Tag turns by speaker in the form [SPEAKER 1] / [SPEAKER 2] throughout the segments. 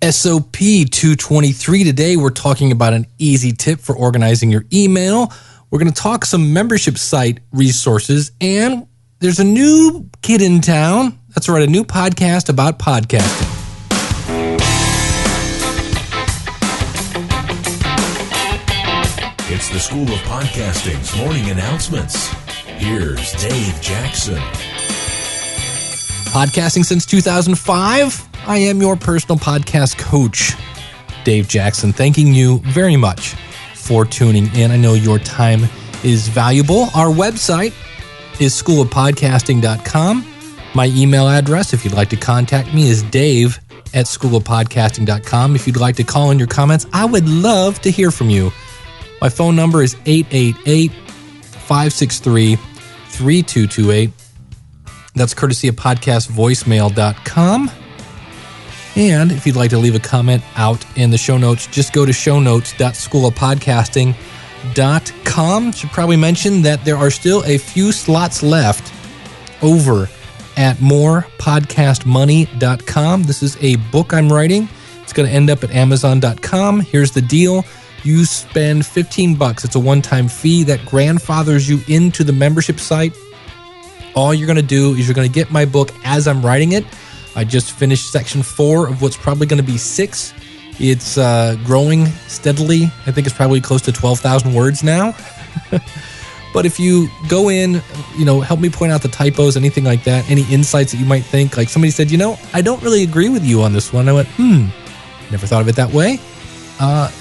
[SPEAKER 1] SOP 223. Today, we're talking about an easy tip for organizing your email. We're going to talk some membership site resources, and there's a new kid in town. That's right, a new podcast about podcasting.
[SPEAKER 2] It's the School of Podcasting's morning announcements. Here's Dave Jackson.
[SPEAKER 1] Podcasting since 2005. I am your personal podcast coach, Dave Jackson. Thanking you very much for tuning in. I know your time is valuable. Our website is schoolofpodcasting.com. My email address, if you'd like to contact me, is dave@schoolofpodcasting.com. If you'd like to call in your comments, I would love to hear from you. My phone number is 888-563-3228. That's courtesy of podcastvoicemail.com. And if you'd like to leave a comment out in the show notes, just go to shownotes.schoolofpodcasting.com. Should probably mention that there are still a few slots left over at morepodcastmoney.com. This is a book I'm writing. It's going to end up at amazon.com. Here's the deal. You spend $15. It's a one-time fee that grandfathers you into the membership site. All you're going to do is you're going to get my book as I'm writing it. I just finished section 4 of what's probably going to be 6. It's growing steadily. I think it's probably close to 12,000 words now. But if you go in, help me point out the typos, anything like that, any insights that you might think. Like somebody said, I don't really agree with you on this one. I went, never thought of it that way.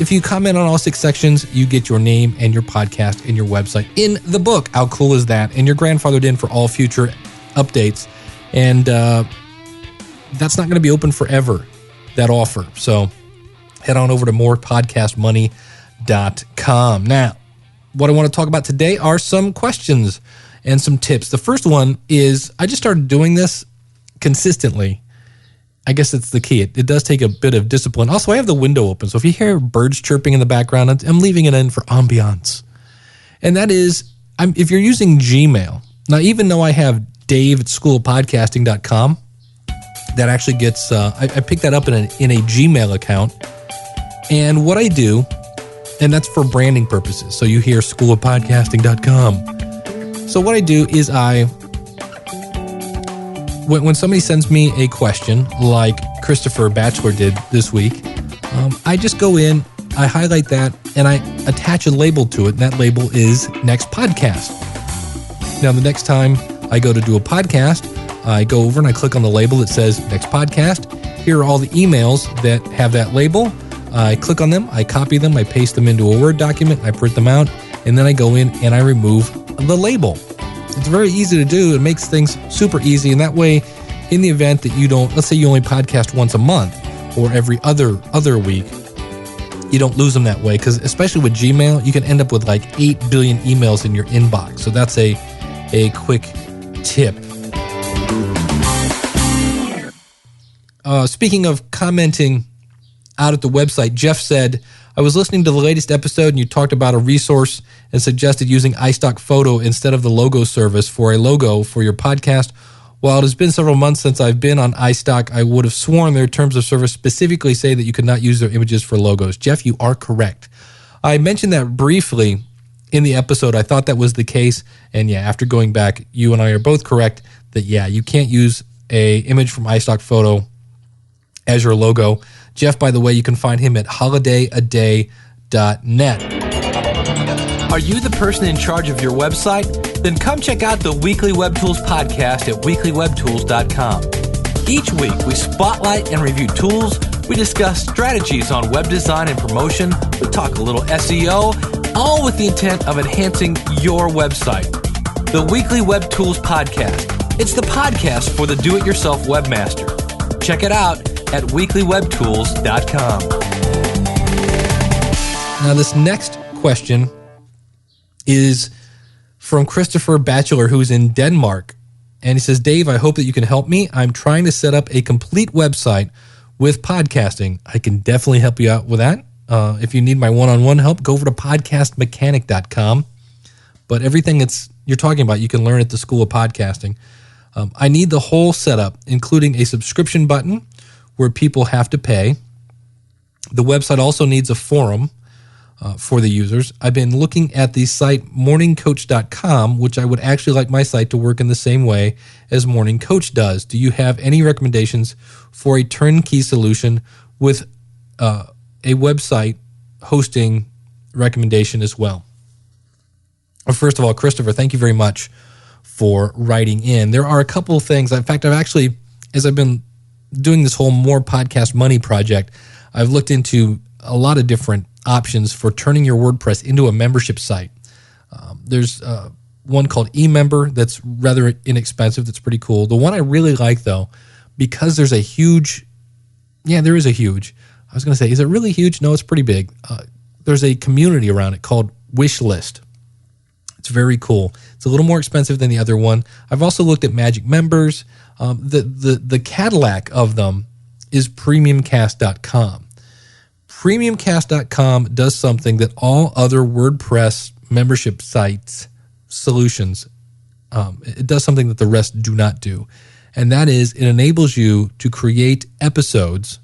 [SPEAKER 1] If you comment on all 6 sections, you get your name and your podcast and your website in the book. How cool is that? And you're grandfathered in for all future updates. And that's not going to be open forever, that offer. So head on over to morepodcastmoney.com. Now, what I want to talk about today are some questions and some tips. The first one is I just started doing this consistently. I guess that's the key. It does take a bit of discipline. Also, I have the window open, so if you hear birds chirping in the background, I'm leaving it in for ambiance. And that is, if you're using Gmail, now even though I have dave@schoolofpodcasting.com, that actually gets, I pick that up in a Gmail account. And what I do, and that's for branding purposes, so you hear schoolofpodcasting.com. So what I do is when somebody sends me a question, like Christopher Batchelor did this week, I just go in, I highlight that, and I attach a label to it, and that label is Next Podcast. Now, the next time I go to do a podcast, I go over and I click on the label that says Next Podcast. Here are all the emails that have that label. I click on them, I copy them, I paste them into a Word document, I print them out, and then I go in and I remove the label. It's very easy to do. It makes things super easy. And that way, in the event that you don't, let's say you only podcast once a month or every other week, you don't lose them that way. Because especially with Gmail, you can end up with like 8 billion emails in your inbox. So that's a quick tip. Speaking of commenting out at the website, Jeff said, I was listening to the latest episode and you talked about a resource and suggested using iStock Photo instead of the logo service for a logo for your podcast. While it has been several months since I've been on iStock, I would have sworn their terms of service specifically say that you could not use their images for logos. Jeff, you are correct. I mentioned that briefly in the episode. I thought that was the case. And yeah, after going back, you and I are both correct that, yeah, you can't use a image from iStock Photo as your logo. Jeff, by the way, you can find him at holidayaday.net.
[SPEAKER 3] Are you the person in charge of your website? Then come check out the Weekly Web Tools podcast at weeklywebtools.com. Each week, we spotlight and review tools. We discuss strategies on web design and promotion. We talk a little SEO, all with the intent of enhancing your website. The Weekly Web Tools podcast. It's the podcast for the do-it-yourself webmaster. Check it out at weeklywebtools.com.
[SPEAKER 1] Now, this next question is from Christopher Batchelor, who's in Denmark. And he says, Dave, I hope that you can help me. I'm trying to set up a complete website with podcasting. I can definitely help you out with that. If you need my one-on-one help, go over to podcastmechanic.com. But everything you're talking about, you can learn at the School of Podcasting. I need the whole setup, including a subscription button where people have to pay. The website also needs a forum for the users. I've been looking at the site morningcoach.com, which I would actually like my site to work in the same way as Morning Coach does. Do you have any recommendations for a turnkey solution with a website hosting recommendation as well? First of all, Christopher, thank you very much for writing in. There are a couple of things. In fact, as I've been doing this whole More Podcast Money project, I've looked into a lot of different options for turning your WordPress into a membership site. There's one called eMember that's rather inexpensive. That's pretty cool. The one I really like, though, because there's a huge, there is a huge, I was going to say, is it really huge? No, it's pretty big. There's a community around it called Wishlist. It's very cool. It's a little more expensive than the other one. I've also looked at Magic Members. The Cadillac of them is PremiumCast.com. PremiumCast.com does something that all other WordPress membership sites solutions, it does something that the rest do not do. And that is, it enables you to create episodes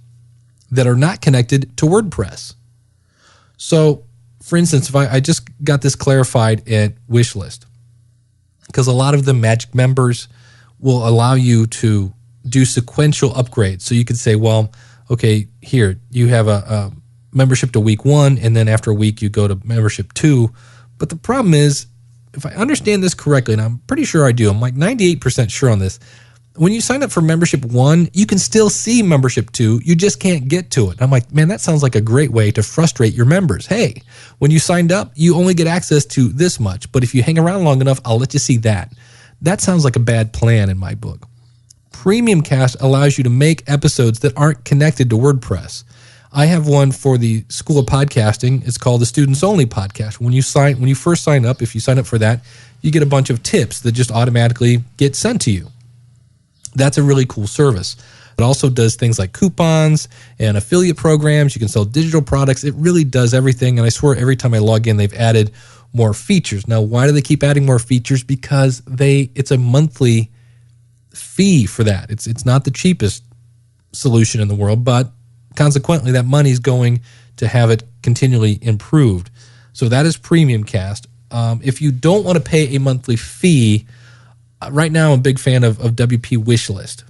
[SPEAKER 1] that are not connected to WordPress. So, for instance, if I just got this clarified at Wishlist, because a lot of the Magic Members will allow you to do sequential upgrades. So you could say, well, okay, here, you have a membership to week 1, and then after a week you go to membership 2. But the problem is, if I understand this correctly, and I'm pretty sure I do, I'm like 98% sure on this, when you sign up for membership 1, you can still see membership 2, you just can't get to it. And I'm like, man, that sounds like a great way to frustrate your members. Hey, when you signed up, you only get access to this much, but if you hang around long enough, I'll let you see that. That sounds like a bad plan in my book. Premium Cast allows you to make episodes that aren't connected to WordPress. I have one for the School of Podcasting. It's called the Students Only Podcast. When you first sign up, if you sign up for that, you get a bunch of tips that just automatically get sent to you. That's a really cool service. It also does things like coupons and affiliate programs. You can sell digital products. It really does everything. And I swear every time I log in, they've added more features. Now, why do they keep adding more features? Because it's a monthly fee for that. It's not the cheapest solution in the world, but consequently, that money's going to have it continually improved. So that is Premium Cast. If you don't want to pay a monthly fee, right now I'm a big fan of WP Wishlist.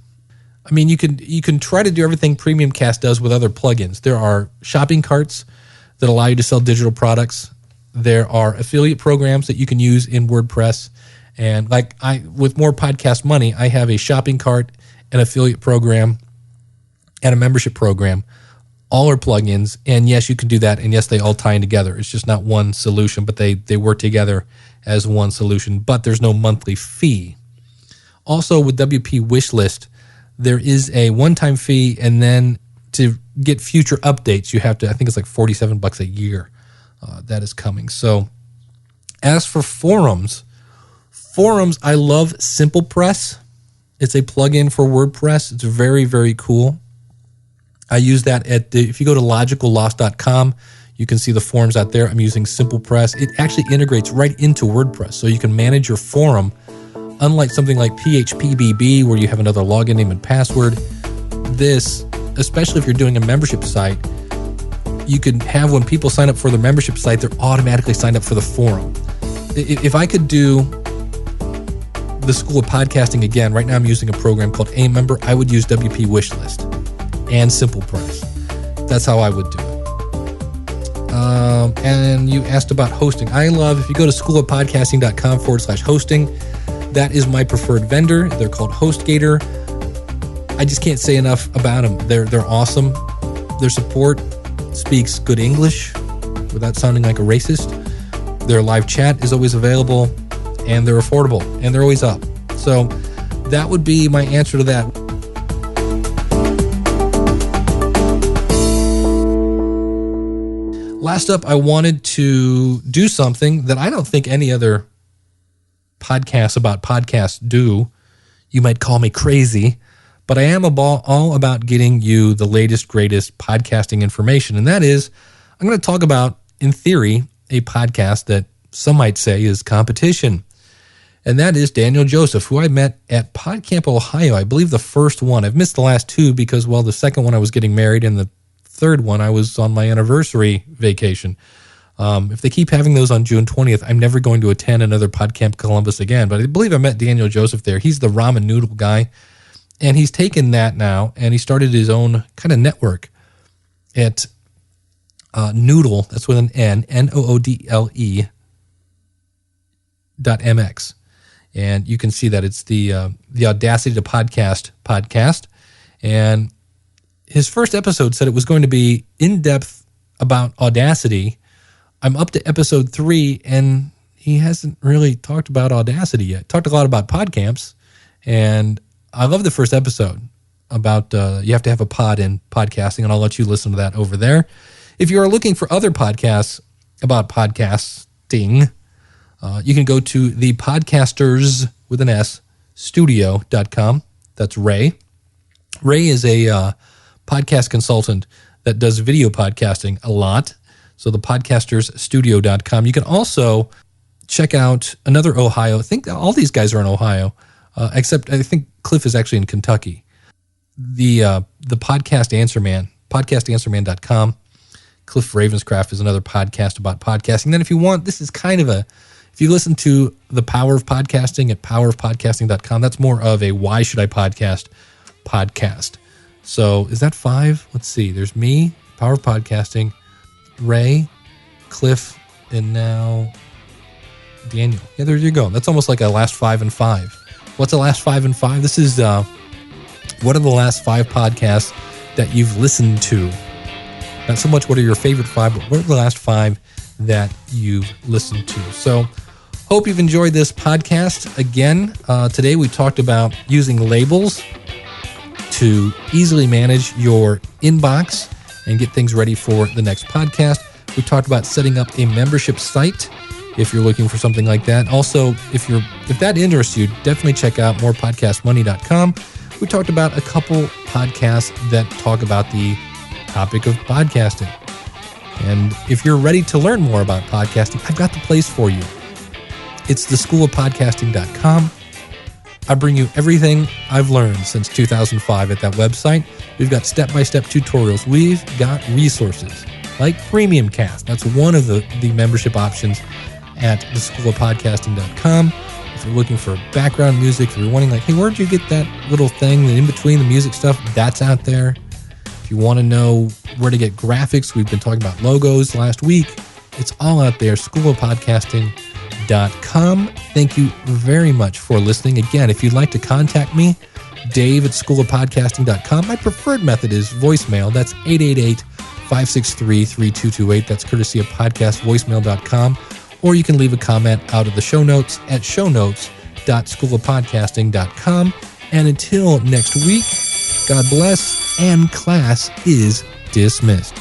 [SPEAKER 1] I mean, you can try to do everything Premium Cast does with other plugins. There are shopping carts that allow you to sell digital products. There are affiliate programs that you can use in WordPress. And with More Podcast Money, I have a shopping cart, an affiliate program, and a membership program. All are plugins, and yes, you can do that, and yes, they all tie in together. It's just not one solution, but they work together as one solution, but there's no monthly fee. Also, with WP Wishlist, there is a one-time fee, and then to get future updates, you have to, I think it's like $47 a year that is coming. So as for forums, I love Simple Press. It's a plugin for WordPress. It's very, very cool. I use that if you go to logicalloss.com, you can see the forums out there. I'm using Simple Press. It actually integrates right into WordPress, so you can manage your forum. Unlike something like PHPBB, where you have another login name and password, this, especially if you're doing a membership site, you can have when people sign up for the membership site, they're automatically signed up for the forum. If I could do the School of Podcasting again, right now I'm using a program called eMember, I would use WP Wishlist and Simple Press. That's how I would do it. And you asked about hosting. If you go to schoolofpodcasting.com/hosting, that is my preferred vendor. They're called HostGator. I just can't say enough about them. They're awesome. Their support speaks good English without sounding like a racist. Their live chat is always available, and they're affordable, and they're always up. So that would be my answer to that. Last up, I wanted to do something that I don't think any other podcasts about podcasts do. You might call me crazy, but I am all about getting you the latest, greatest podcasting information. And that is, I'm going to talk about, in theory, a podcast that some might say is competition. And that is Daniel Joseph, who I met at PodCamp, Ohio. I believe the first one. I've missed the last two because, well, the second one I was getting married and the third one, I was on my anniversary vacation. If they keep having those on June 20th, I'm never going to attend another PodCamp Columbus again. But I believe I met Daniel Joseph there. He's the ramen noodle guy. And he's taken that now, and he started his own kind of network at Noodle, that's with an N, Noodle.mx. And you can see that it's the Audacity to podcast. And his first episode said it was going to be in-depth about Audacity. I'm up to episode 3, and he hasn't really talked about Audacity yet. Talked a lot about PodCamps, and I love the first episode about you have to have a pod in podcasting, and I'll let you listen to that over there. If you are looking for other podcasts about podcasting, you can go to the podcasters with an S, studio.com. That's Ray. Ray is a podcast consultant that does video podcasting a lot. So the podcastersstudio.com. You can also check out another Ohio. I think all these guys are in Ohio, except I think Cliff is actually in Kentucky. The Podcast Answer Man, podcastanswerman.com. Cliff Ravenscraft is another podcast about podcasting. Then if you want, this is kind of if you listen to The Power of Podcasting at powerofpodcasting.com, that's more of a why should I podcast. So is that 5? Let's see. There's me, Power of Podcasting, Ray, Cliff, and now Daniel. Yeah, there you go. That's almost like a last 5 and 5. What's the last 5 and 5? This is what are the last 5 podcasts that you've listened to? Not so much what are your favorite 5, but what are the last 5 that you've listened to? So hope you've enjoyed this podcast. Again, today we talked about using labels to easily manage your inbox and get things ready for the next podcast. We talked about setting up a membership site if you're looking for something like that. Also, if that interests you, definitely check out morepodcastmoney.com. We talked about a couple podcasts that talk about the topic of podcasting. And if you're ready to learn more about podcasting, I've got the place for you. It's theschoolofpodcasting.com. I bring you everything I've learned since 2005 at that website. We've got step-by-step tutorials. We've got resources like Freemium Cast. That's one of the membership options at theschoolofpodcasting.com. If you're looking for background music, if you're wanting like, hey, where'd you get that little thing in between the music stuff? That's out there. If you want to know where to get graphics, we've been talking about logos last week. It's all out there, schoolofpodcasting.com. Thank you very much for listening. Again, if you'd like to contact me, Dave at schoolofpodcasting.com. My preferred method is voicemail. That's 888-563-3228. That's courtesy of podcastvoicemail.com. Or you can leave a comment out of the show notes at shownotes.schoolofpodcasting.com. And until next week, God bless, and class is dismissed.